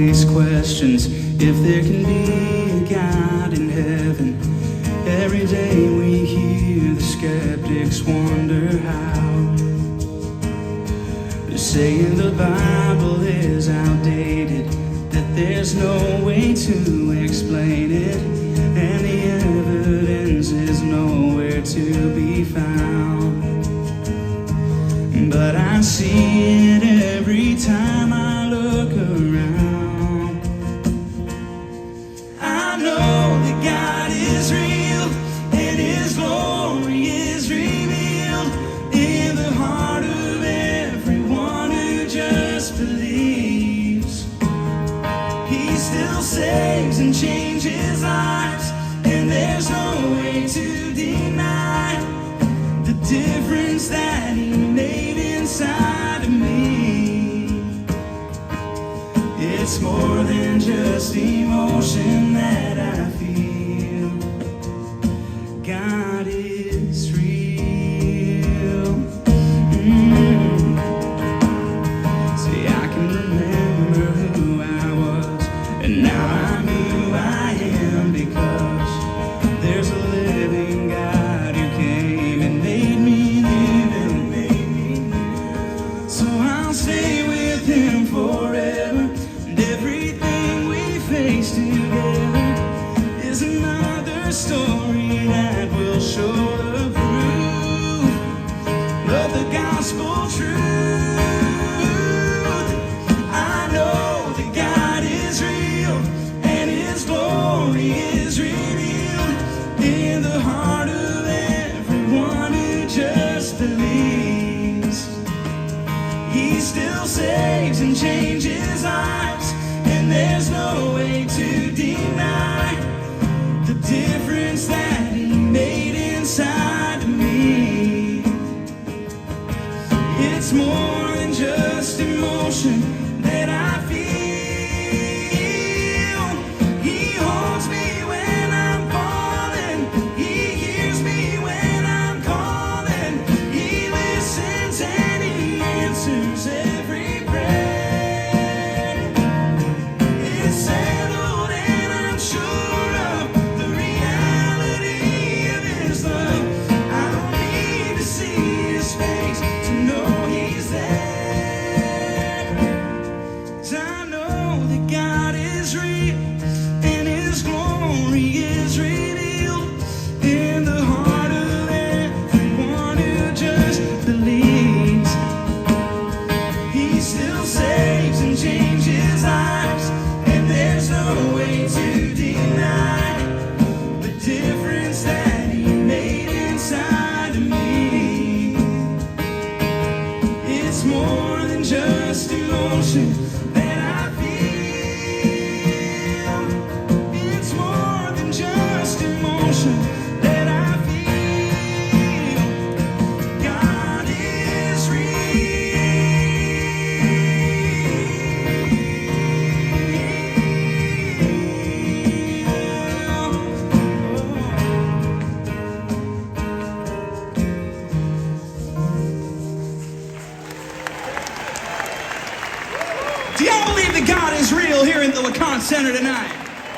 face questions if there can be a God in heaven. Every day we hear the skeptics wonder how. They're saying the Bible is outdated, that there's no way to explain it, and the evidence is nowhere to be found. But I see it every time I look around. I know that God is real and His glory is revealed in the heart of everyone who just believes. He still saves and changes lives, and there's no way to deny the difference that He made inside of me. It's more than just emotion that I feel. God is real. See, I can remember who I was, and now I'm who I am, because there's a living God who came and made me live and made me new. So I'll stay with Him forever, and everything we face together is another story that will show the proof of the gospel truth. I know that God is real and His glory is revealed in the heart of everyone who just believes. He still saves and changes lives, and there's no way to deny the difference that He made inside of me. It's more than just emotion that I feel. He holds me when I'm falling. He hears me when I'm calling. He listens and He answers every prayer. It's settled and I'm sure of the reality of His love. I don't need to see His face to know He's there. 'Cause I know that God is real and His glory is revealed in the heart of everyone who just believes. He still saves and changes lives, and there's no way to deny the difference that He made inside of me. It's more than just emotion that I feel. It's more than just emotion that I feel. God is real. Do y'all believe that God is real here in the Wakan Center tonight?